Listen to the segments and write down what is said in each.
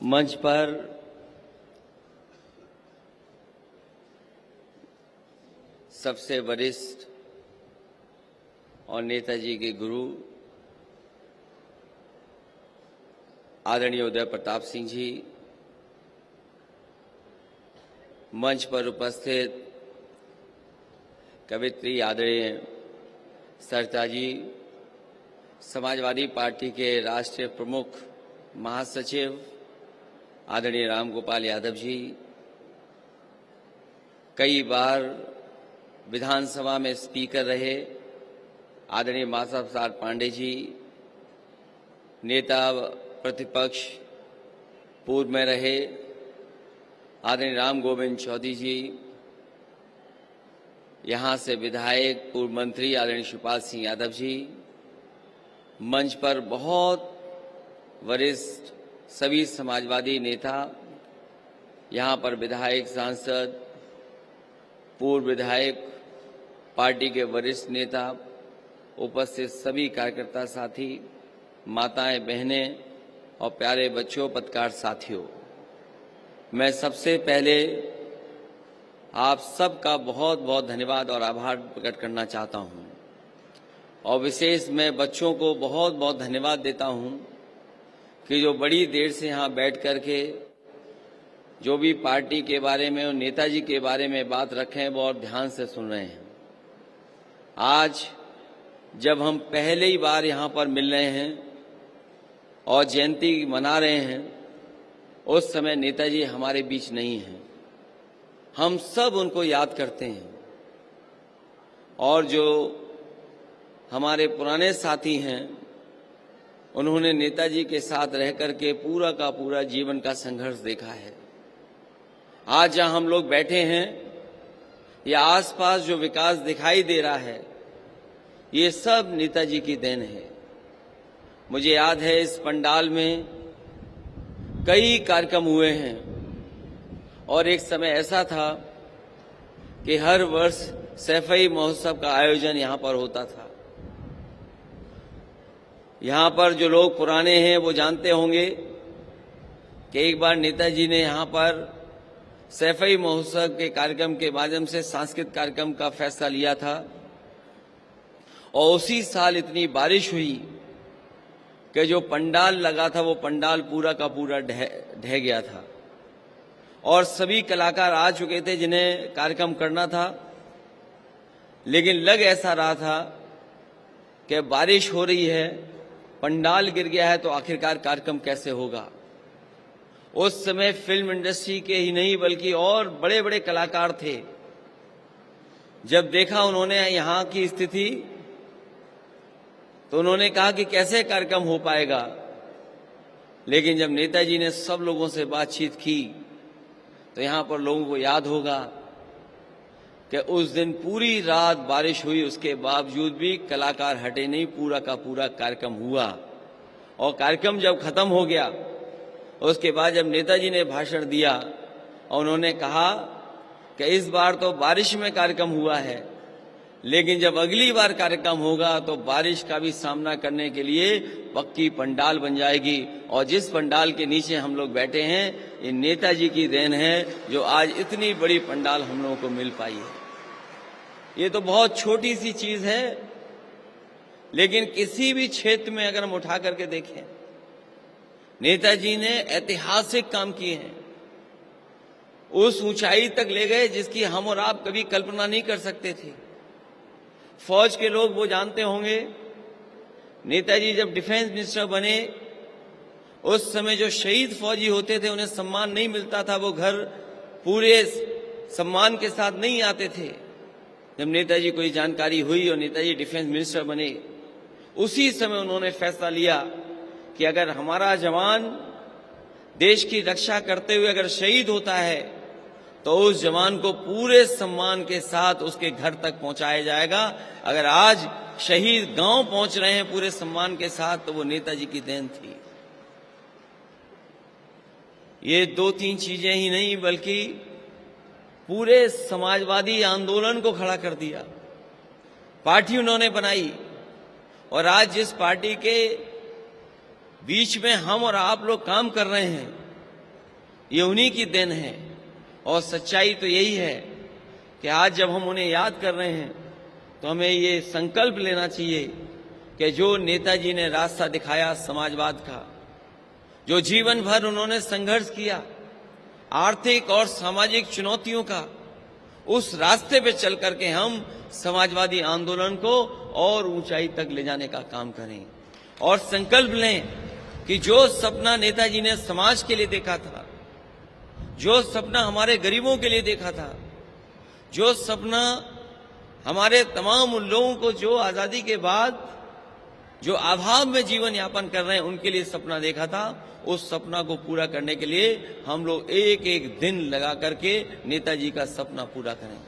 मंच पर सबसे वरिष्ठ और नेताजी के गुरु आदरणीय उदय प्रताप सिंह जी, मंच पर उपस्थित कवित्री आदरणीय सरिता जी, समाजवादी पार्टी के राष्ट्रीय प्रमुख महासचिव आदरणीय रामगोपाल यादव जी, कई बार विधानसभा में स्पीकर रहे आदरणीय माधव प्रसाद पांडे जी, नेता प्रतिपक्ष पूर्व में रहे आदरणीय राम गोविंद चौधरी जी, यहाँ से विधायक पूर्व मंत्री आदरणीय शिवपाल सिंह यादव जी, मंच पर बहुत वरिष्ठ सभी समाजवादी नेता, यहाँ पर विधायक, सांसद, पूर्व विधायक, पार्टी के वरिष्ठ नेता, उपस्थित सभी कार्यकर्ता साथी, माताएं, बहनें और प्यारे बच्चों, पत्रकार साथियों, मैं सबसे पहले आप सबका बहुत बहुत धन्यवाद और आभार प्रकट करना चाहता हूं और विशेष मैं बच्चों को बहुत बहुत धन्यवाद देता हूं कि जो बड़ी देर से यहाँ बैठ करके जो भी पार्टी के बारे में और नेताजी के बारे में बात रखे हैं बहुत ध्यान से सुन रहे हैं। आज जब हम पहली ही बार यहाँ पर मिल रहे हैं और जयंती मना रहे हैं, उस समय नेताजी हमारे बीच नहीं हैं। हम सब उनको याद करते हैं और जो हमारे पुराने साथी हैं उन्होंने नेताजी के साथ रह करके पूरा का पूरा जीवन का संघर्ष देखा है। आज जहां हम लोग बैठे हैं या आसपास जो विकास दिखाई दे रहा है, ये सब नेताजी की देन है। मुझे याद है इस पंडाल में कई कार्यक्रम हुए हैं और एक समय ऐसा था कि हर वर्ष सैफई महोत्सव का आयोजन यहाँ पर होता था। यहाँ पर जो लोग पुराने हैं वो जानते होंगे कि एक बार नेताजी ने यहाँ पर सैफई महोत्सव के कार्यक्रम के माध्यम से सांस्कृतिक कार्यक्रम का फैसला लिया था और उसी साल इतनी बारिश हुई कि जो पंडाल लगा था वो पंडाल पूरा का पूरा ढह गया था और सभी कलाकार आ चुके थे जिन्हें कार्यक्रम करना था, लेकिन लग ऐसा रहा था कि बारिश हो रही है, पंडाल गिर गया है तो आखिरकार कार्यक्रम कैसे होगा। उस समय फिल्म इंडस्ट्री के ही नहीं बल्कि और बड़े बड़े कलाकार थे। जब देखा उन्होंने यहाँ की स्थिति तो उन्होंने कहा कि कैसे कार्यक्रम हो पाएगा, लेकिन जब नेताजी ने सब लोगों से बातचीत की तो यहाँ पर लोगों को याद होगा कि उस दिन पूरी रात बारिश हुई, उसके बावजूद भी कलाकार हटे नहीं, पूरा का पूरा कार्यक्रम हुआ और कार्यक्रम जब खत्म हो गया उसके बाद जब नेताजी ने भाषण दिया और उन्होंने कहा कि इस बार तो बारिश में कार्यक्रम हुआ है, लेकिन जब अगली बार कार्यक्रम होगा तो बारिश का भी सामना करने के लिए पक्की पंडाल बन जाएगी और जिस पंडाल के नीचे हम लोग बैठे हैं ये नेताजी की देन है जो आज इतनी बड़ी पंडाल हम लोगों को मिल पाई है। ये तो बहुत छोटी सी चीज है, लेकिन किसी भी क्षेत्र में अगर हम उठा करके देखें, नेताजी ने ऐतिहासिक काम किए हैं, उस ऊंचाई तक ले गए जिसकी हम और आप कभी कल्पना नहीं कर सकते थे। फौज के लोग वो जानते होंगे, नेताजी जब डिफेंस मिनिस्टर बने उस समय जो शहीद फौजी होते थे उन्हें सम्मान नहीं मिलता था, वो घर पूरे सम्मान के साथ नहीं आते थे। जब नेताजी को ये जानकारी हुई और नेताजी डिफेंस मिनिस्टर बने, उसी समय उन्होंने फैसला लिया कि अगर हमारा जवान देश की रक्षा करते हुए अगर शहीद होता है तो उस जवान को पूरे सम्मान के साथ उसके घर तक पहुंचाया जाएगा। अगर आज शहीद गांव पहुंच रहे हैं पूरे सम्मान के साथ तो वो नेताजी की देन थी। ये दो तीन चीजें ही नहीं बल्कि पूरे समाजवादी आंदोलन को खड़ा कर दिया। पार्टी उन्होंने बनाई और आज जिस पार्टी के बीच में हम और आप लोग काम कर रहे हैं ये उन्हीं की देन है। और सच्चाई तो यही है कि आज जब हम उन्हें याद कर रहे हैं तो हमें ये संकल्प लेना चाहिए कि जो नेताजी ने रास्ता दिखाया समाजवाद का, जो जीवन भर उन्होंने संघर्ष किया आर्थिक और सामाजिक चुनौतियों का, उस रास्ते पे चल करके हम समाजवादी आंदोलन को और ऊंचाई तक ले जाने का काम करें और संकल्प लें कि जो सपना नेताजी ने समाज के लिए देखा था, जो सपना हमारे गरीबों के लिए देखा था, जो सपना हमारे तमाम उन लोगों को जो आजादी के बाद जो अभाव में जीवन यापन कर रहे हैं उनके लिए सपना देखा था, उस सपना को पूरा करने के लिए हम लोग एक एक दिन लगा करके नेताजी का सपना पूरा करें।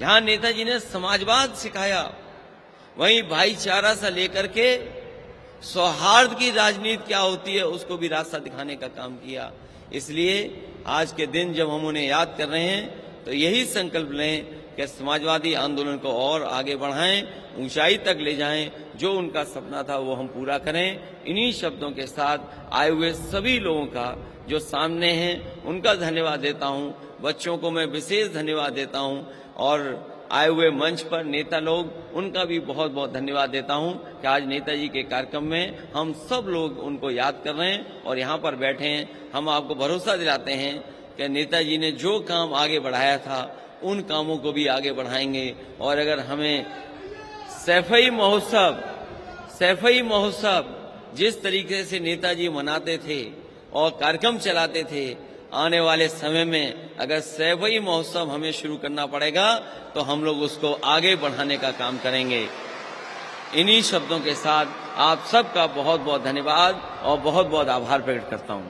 जहां नेताजी ने समाजवाद सिखाया, वहीं भाईचारा से लेकर के सौहार्द की राजनीति क्या होती है उसको भी रास्ता दिखाने का काम किया। इसलिए आज के दिन जब हम उन्हें याद कर रहे हैं तो यही संकल्प लें कि समाजवादी आंदोलन को और आगे बढ़ाएं, ऊंचाई तक ले जाएं, जो उनका सपना था वो हम पूरा करें। इन्हीं शब्दों के साथ आए हुए सभी लोगों का जो सामने हैं उनका धन्यवाद देता हूं, बच्चों को मैं विशेष धन्यवाद देता हूं और आए हुए मंच पर नेता लोग उनका भी बहुत बहुत धन्यवाद देता हूं कि आज नेताजी के कार्यक्रम में हम सब लोग उनको याद कर रहे हैं और यहाँ पर बैठे हैं। हम आपको भरोसा दिलाते हैं कि नेताजी ने जो काम आगे बढ़ाया था उन कामों को भी आगे बढ़ाएंगे। और अगर हमें सैफई महोत्सव जिस तरीके से नेताजी मनाते थे और कार्यक्रम चलाते थे, आने वाले समय में अगर सैफई महोत्सव हमें शुरू करना पड़ेगा तो हम लोग उसको आगे बढ़ाने का काम करेंगे। इन्हीं शब्दों के साथ आप सबका बहुत बहुत धन्यवाद और बहुत बहुत आभार प्रकट करता हूं।